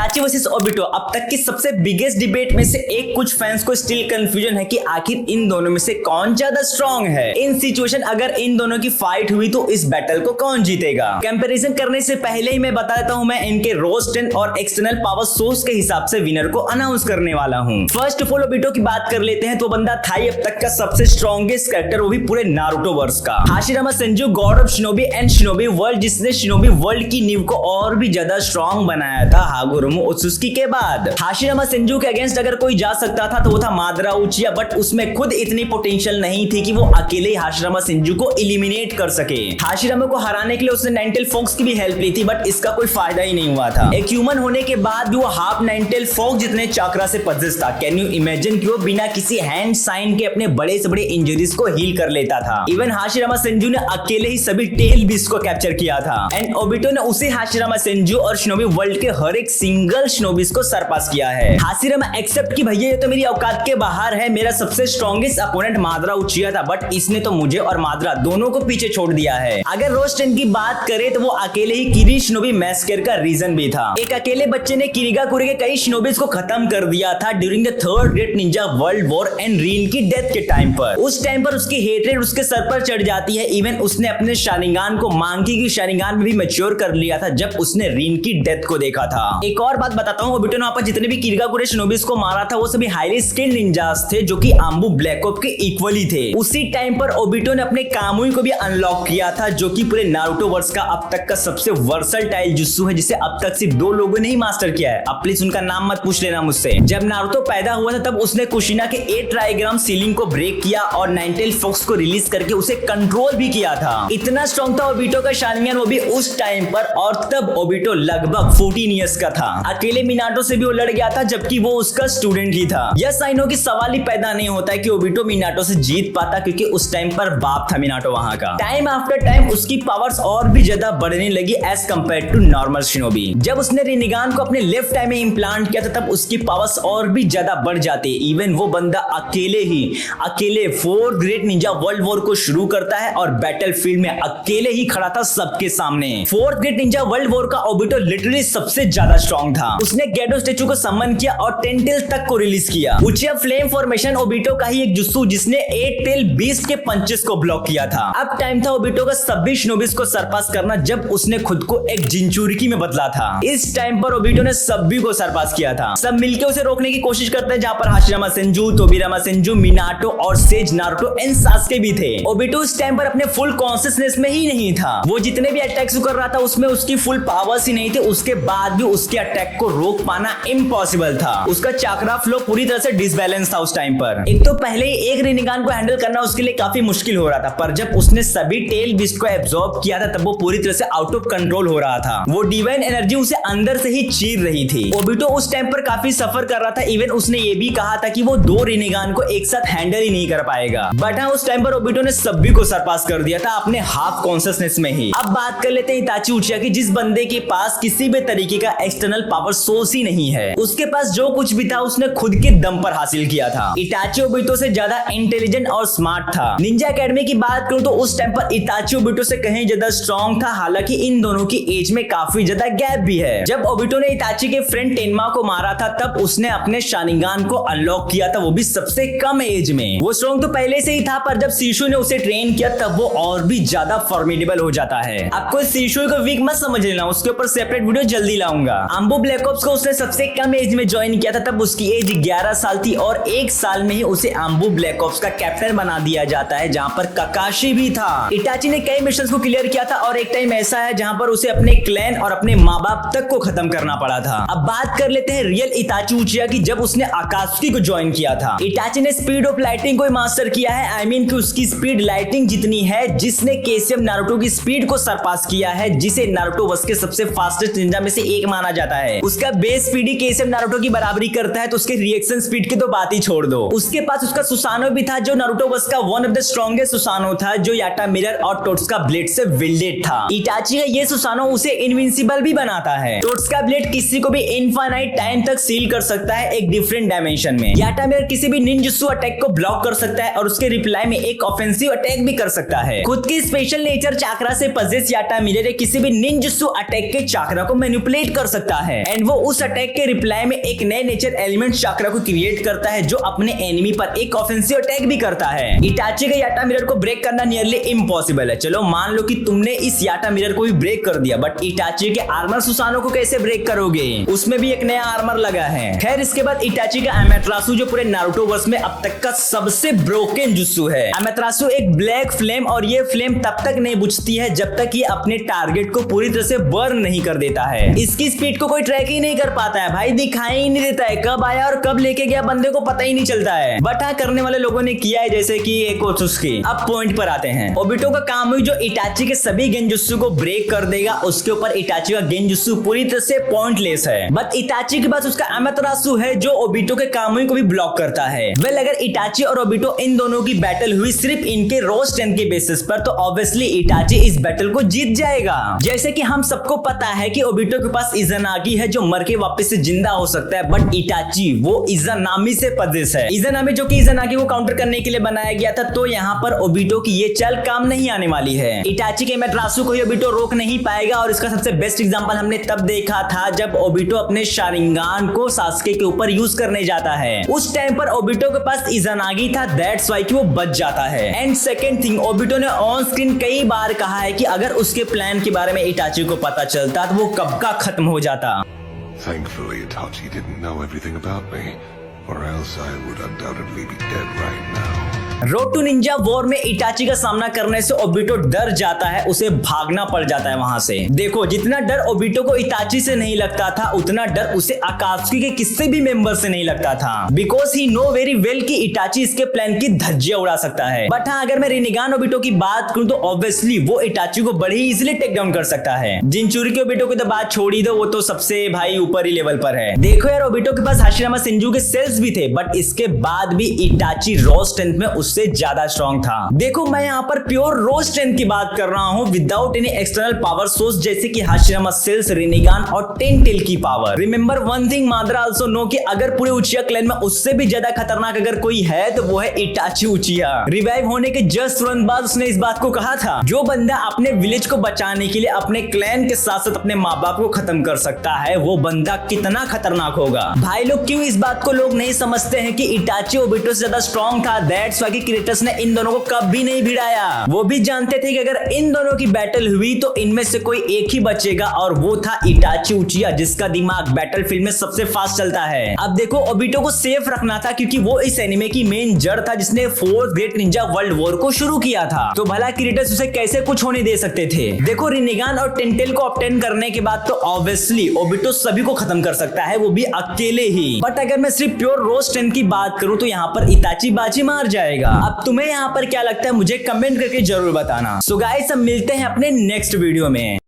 इताची versus Obito अब तक की सबसे बिगेस्ट डिबेट में से एक। कुछ फैंस को स्टिल कंफ्यूजन है कि आखिर इन दोनों में से कौन ज्यादा स्ट्रॉन्ग है। इन सिचुएशन अगर इन दोनों की फाइट हुई तो इस बैटल को कौन जीतेगा। कंपैरिजन करने से पहले ही मैं बता देता हूं, मैं इनके रॉ स्ट्रेंथ और एक्सटर्नल पावर सोर्स के हिसाब से विनर को अनाउंस करने वाला हूं। फर्स्ट ऑफ ऑल ओबिटो की बात कर लेते हैं तो बंदा था अब तक का सबसे स्ट्रॉन्गेस्ट कैरेक्टर, वो भी पूरे नारुतो वर्स का। Hashirama Senju, God of shinobi and shinobi world, जिसने शिनोबी वर्ल्ड की नींव को और भी ज्यादा स्ट्रॉन्ग बनाया था हागुरुमो ओत्सुकी के बाद। हाशिरामा सेंजू के अगेंस्ट अगर कोई जा सकता था तो वो था मादरा उचिया, बट उसमें खुद इतनी पोटेंशियल नहीं थी कि वो अकेले ही हाशिरामा सेंजू को एलिमिनेट कर सके। हाशिरामा को हराने के लिए उसने नाइनटेल फॉक्स की भी हेल्प ली थी, बट इसका कोई फायदा ही नहीं हुआ था। एक ह्यूमन होने के बाद भी वो हाफ नाइनटेल फॉक्स जितने चाक्रा से पजेस था। कैन यू इमेजिन कि वो बिना किसी हैंड साइन के अपने बड़े से बड़े इंजरीज को हील कर लेता था। इवन हाशिरामा सेंजू ने अकेले ही सभी टेल बीस्ट को कैप्चर किया था एंड ओबिटो ने उसी हाशिरामा सेंजू और शिनोबी वर्ल्ड के हर एक सिंगल शिनोबीज को सरपास किया है। हाशिरामा एक्सेप्ट कि भैया ये तो मेरी औकात के बाहर है, मेरा सबसे स्ट्रॉन्गेस्ट अपोनेंट मादरा उचिया था, बट इसने तो मुझे और मादरा दोनों को पीछे छोड़ दिया है। अगर रोस्टेन की बात करें तो वो अकेले ही किरी शिनोबी मैस्कर का रीजन भी था। एक अकेले बच्चे ने किरिगाकुरी के कई शिनोबीज को खत्म कर दिया था during the third great ninja world war and Rin की डेथ के टाइम पर। उस टाइम पर उसकी हेट्रेड उसके सर पर चढ़ जाती है। इवन उसने अपने शारिंगान को मांकी की शारिंगान में भी मैच्योर कर लिया था जब उसने रीन की डेथ को देखा था। एक और बात बताता हूँ, ओबिटो ने वहां पर जितने भी किरिगाकुरे शिनोबीज को मारा था वो सभी हाईली स्किल्ड निंजास थे जो कि आम्बू ब्लैक ऑप के इक्वली थे। उसी टाइम पर ओबिटो ने अपने कामुई को भी अनलॉक किया था जो कि पूरे नारुतो वर्स का अब तक का सबसे वर्सटाइल जुत्सु है, जिसे अब तक सिर्फ 2 लोगों ने ही मास्टर किया है। अब प्लीज उनका नाम मत पूछ लेना मुझसे। जब नारुतो पैदा हुआ था तब उसने कुशिना के 8 ट्राइग्राम सीलिंग को ब्रेक किया और नाइनटेल फॉक्स को रिलीज करके उसे कंट्रोल भी किया था। इतना स्ट्रॉन्ग था ओबिटो का शारिंगन, वो भी उस टाइम पर, और तब ओबिटो लगभग 14 इयर्स का था। अकेले मिनाटो से भी वो लड़ गया था जबकि वो उसका स्टूडेंट ही था। यस आई नो कि सवाल ही पैदा नहीं होता है कि ओबिटो मिनाटो से जीत पाता, क्योंकि उस टाइम पर बाप था मिनाटो वहां का। टाइम आफ्टर टाइम उसकी पावर्स और भी ज्यादा बढ़ने लगी as compare to normal shinobi. जब उसने रिनिगान को अपने लेफ्ट आई में इंप्लांट किया था तब उसकी पावर्स और भी ज्यादा बढ़ जाती। इवन वो बंदा अकेले 4th great ninja world war को शुरू करता है और बैटलफील्ड में अकेले ही खड़ा था सबके सामने। 4th great ninja world war का ओबिटो लिटरली सबसे ज्यादा स्ट्रॉन्ग था। उसने गेडो स्टैचू को समन किया और 10 टेल तक को रिलीज किया। उचिया फ्लेम फॉर्मेशन ओबिटो का ही एक जुत्सु जिसने 8 टेल बीस्ट के पंचेस को ब्लॉक किया था। अब टाइम था ओबिटो का सभी शिनोबीज को सरपास करना जब उसने खुद को एक जिंचुरिकी में बदला था। इस टाइम पर ओबिटो ने सभी को सरपास किया था। सब मिलकर उसे रोकने की कोशिश करते हैं, जहां पर हाशिरामा सेंजू, तोबिरामा सेंजू, मिनाटो और सेज नारुतो एंड सास्के भी थे। ओबिटो उस टाइम पर अपने फुल कॉन्शियसनेस में ही नहीं था। वो जितने भी अटैक्स कर रहा था उसमें उसकी फुल पावर्स ही नहीं थे। उसके बाद भी उसके अटैक को रोक पाना इम्पॉसिबल था। उसका चाक्रा फ्लो पूरी तरह से डिसबैलेंस था उस टाइम पर। एक तो पहले ही एक रिनिगान को हैंडल करना उसके लिए काफी मुश्किल हो रहा था, पर जब उसने सभी टेल बीस्ट को एब्जॉर्ब किया था तब वो पूरी तरह से आउट ऑफ कंट्रोल हो रहा था। वो डिवाइन एनर्जी उसे अंदर से ही चीर रही थी। ओबिटो उस टाइम पर काफी सफर कर रहा था। इवन उसने ये भी कहा था कि वो 2 रिनिगान को एक साथ हैंडल ही नहीं कर पाएगा, बट हाँ उस टाइम पर ओबिटो ने सभी को सरपास कर दिया था अपने हाफ कॉन्शियसनेस में ही। अब बात कर लेते हैं इताची उचिया की, जिस बंदे के पास किसी भी तरीके का एक्सटर्नल पावर सोर्स ही नहीं है। उसके पास जो कुछ भी था उसने खुद के दम पर हासिल किया था। इताची ओबिटो से ज्यादा इंटेलिजेंट और स्मार्ट था। निंजा एकेडमी की बात करूं तो उस टाइम पर इताची ओबिटो से कहीं ज्यादा स्ट्रॉन्ग था। हालांकि इन दोनों की एज में काफी ज्यादा गैप भी है। जब ओबिटो ने इताची के फ्रेंड टेनमा को मारा था तब उसने अपने शारिंगान को अनलॉक किया था, वो भी सबसे कम एज में। वो स्ट्रॉन्ग तो पहले से ही था, पर जब सीशु ने उसे ट्रेन किया तब वो और भी ज्यादा फॉर्मिडेबल हो जाता है। आपको सीशु को वीक मत समझ लेना, उसके ऊपर सेपरेट वीडियो जल्दी लाऊंगा। आम्बू ब्लैक ऑप्स को उसने सबसे कम एज में ज्वाइन किया था, तब उसकी एज 11 साल थी और 1 साल में ही उसे आम्बू ब्लैक ऑप्स का कैप्टन बना दिया जाता है, जहां पर काकाशी भी था। इटाची ने कई मिशंस को क्लियर किया था और एक टाइम ऐसा है जहां पर उसे अपने क्लैन और अपने माँ बाप तक को खत्म करना पड़ा था। अब बात कर लेते हैं रियल इताची उचिया की, जब उसने आकात्सुकी को ज्वाइन किया था। इटाची ने स्पीड ऑफ लाइटिंग को मास्टर किया है। आई मीन कि उसकी स्पीड लाइटिंग जितनी है, जिसने केसीएम नारुतो की स्पीड को सरपास किया है, जिसे नारुतो वर्स के सबसे फास्टेस्ट निंजा में से एक माना जाता है। उसका बेस स्पीड ही केसीएम नारुतो की बराबरी करता है, तो उसके रिएक्शन स्पीड की तो बात ही छोड़ दो। उसके पास उसका सुसानो भी था जो नारुतो वर्स का वन ऑफ द स्ट्रॉन्गेस्ट सुसानो था, जो याटा मिरर और टोट्सुका ब्लेड से विल्डेड था। इटाची का ये सुसानो उसे इनविंसिबल भी बनाता है। टोट्सुका ब्लेड किसी को भी इनफाइनाइट टाइम तक सील कर सकता है एक डिफरेंट डायमेंशन में। याटा मिरर किसी भी निंजुत्सु अटैक को ब्लॉक कर सकता है और उसके रिप्लाई में एक ऑफेंसिव अटैक भी कर सकता है। खुद की स्पेशल नेचर चाक्रा से पजेस याटा मिरर किसी भी निंजुत्सु अटैक के चाक्रा को मैनिपुलेट कर सकता है। है एंड वो उस अटैक के रिप्लाई में एक नए नेचर एलिमेंट चाक्रा को क्रिएट करता है जो अपने एनिमी पर एक ऑफेंसिव अटैक भी करता है। इटाची का याटा मिरर को ब्रेक करना नियरली इम्पॉसिबल है। चलो मान लो कि तुमने इस याटा मिरर को भी ब्रेक कर दिया, बट इटाची के आर्मर सुसानो को कैसे ब्रेक करोगे? उसमें भी एक नया आर्मर लगा है। खैर इसके बाद इटाची का अमेट्रासु जो पूरे नारुतो वर्स में अब तक का सबसे ब्रोकन जुत्सु है। अमेट्रासु एक ब्लैक फ्लेम और ये फ्लेम तब तक नहीं बुझती है जब तक ये अपने टारगेट को पूरी तरह से बर्न नहीं कर देता है। इसकी स्पीड को कोई ट्रैक ही नहीं कर पाता है भाई, दिखाई ही नहीं देता है कब आया और कब लेके गया बंदे को पता ही नहीं चलता है। बट हाँ करने वाले लोगों ने किया है, जैसे कि एकोत्सुकी। अब पॉइंट पर आते हैं। ओबिटो का काम हुई जो इटाची के सभी गेंजुत्सु को ब्रेक कर देगा, उसके ऊपर इटाची का गेंजुत्सु पूरी तरह से पॉइंटलेस है। बट इटाची के पास उसका अमेट्रासु है जो ओबिटो के कामुई को भी ब्लॉक करता है। वेल अगर इटाची और ओबिटो इन दोनों की बैटल हुई सिर्फ इनके रॉ स्ट्रेंथ के बेसिस पर, तो ऑब्वियसली इटाची इस बैटल को जीत जाएगा। जैसे कि हम सबको पता है कि ओबिटो के पास इज़ानागी है जो मर के वापस से जिंदा हो सकता है, बट इटाची वो इज़ानामी से पजेस है। इज़ानामी जो कि इज़ानागी को काउंटर करने के लिए बनाया गया था, तो यहाँ पर ओबिटो की ये चाल काम नहीं आने वाली है। इटाची के अमेट्रासु को ही ओबिटो रोक नहीं पाएगा और इसका सबसे बेस्ट एग्जांपल हमने तब देखा था जब ओबिटो अपने शारिंगान को सास्के के ऊपर यूज करने जाता है। उस टाइम पर ओबिटो के पास इज़ानागी था, दैट्स व्हाई कि वो बच जाता है। एंड सेकंड थिंग, ओबिटो ने ऑन स्क्रीन कई बार कहा है कि अगर उसके प्लान के बारे में इटाची को पता चलता तो वो कब का खत्म हो जाता। Thankfully, Itachi didn't know everything about me, or else I would undoubtedly be dead right now. Road to ninja war में इटाची का सामना करने से ओबिटो डर जाता है, उसे भागना पड़ जाता है वहां से। देखो जितना डर ओबिटो को इटाची से नहीं लगता था, उतना डर उसे अकात्सुकी के किसी भी मेंबर से नहीं लगता था, because he know very well कि इटाची इसके प्लान की धज्जियां उड़ा सकता है। बट हाँ अगर मैं रिनिगान ओबिटो की बात करूं तो ऑब्वियसली वो इटाची को बड़ी इजीली टेक डाउन कर सकता है। जिनचूरी के ओबिटो की तो बात छोड़ ही दो, वो तो सबसे भाई ऊपर ही लेवल पर है। देखो यार ओबिटो के पास हाशिरामा शिंजू के सेल्स भी थे, बट इसके बाद भी इटाची रॉ स्ट्रेंथ में उससे ज्यादा स्ट्रॉन्ग था। देखो मैं यहाँ पर प्योर रॉ स्ट्रेंथ की बात कर रहा हूँ without any external power source, जैसे कि हाशिरामा सेल्स, रिनिगान और टेंटेल की power. Remember one thing, Madara also know कि अगर पूरे उचिया क्लैन में उससे भी ज्यादा खतरनाक अगर कोई है तो वो है इटाची उचिया। रिवाइव होने के जस्ट तुरंत बाद उसने इस बात को कहा था, जो बंदा अपने विलेज को बचाने के लिए अपने क्लैन के साथ साथ अपने माँ बाप को खत्म कर सकता है, वो बंदा कितना खतरनाक होगा। भाई लोग क्यों इस बात को लोग नहीं समझते हैं कि इटाची ओबिटो से ज्यादा स्ट्रॉन्ग था। दैट्स व्हाई क्रिएटर्स ने इन दोनों को कभी नहीं भिड़ाया। वो भी जानते थे कि अगर इन दोनों की बैटल हुई तो इनमें से कोई एक ही बचेगा और वो था इटाची उचिया, जिसका दिमाग बैटलफील्ड में सबसे फास्ट चलता है। अब देखो ओबिटो को सेफ रखना था क्योंकि वो इस एनिमे की मेन जड़ था जिसने fourth great ninja world war को शुरू किया था, तो भला क्रिएटर्स उसे कैसे कुछ होने दे सकते थे। देखो रिनिगान और टेंटेल को ऑब्टेन करने के बाद तो ऑब्वियसली ओबिटो सभी को खत्म कर सकता है, वो भी अकेले ही। बट अगर मैं सिर्फ प्योर रॉ स्ट्रेंथ की बात करूं तो यहाँ पर इटाची बाजी मार जाएगा। अब तुम्हें यहाँ पर क्या लगता है मुझे कमेंट करके जरूर बताना। सो गाइस हम मिलते हैं अपने नेक्स्ट वीडियो में।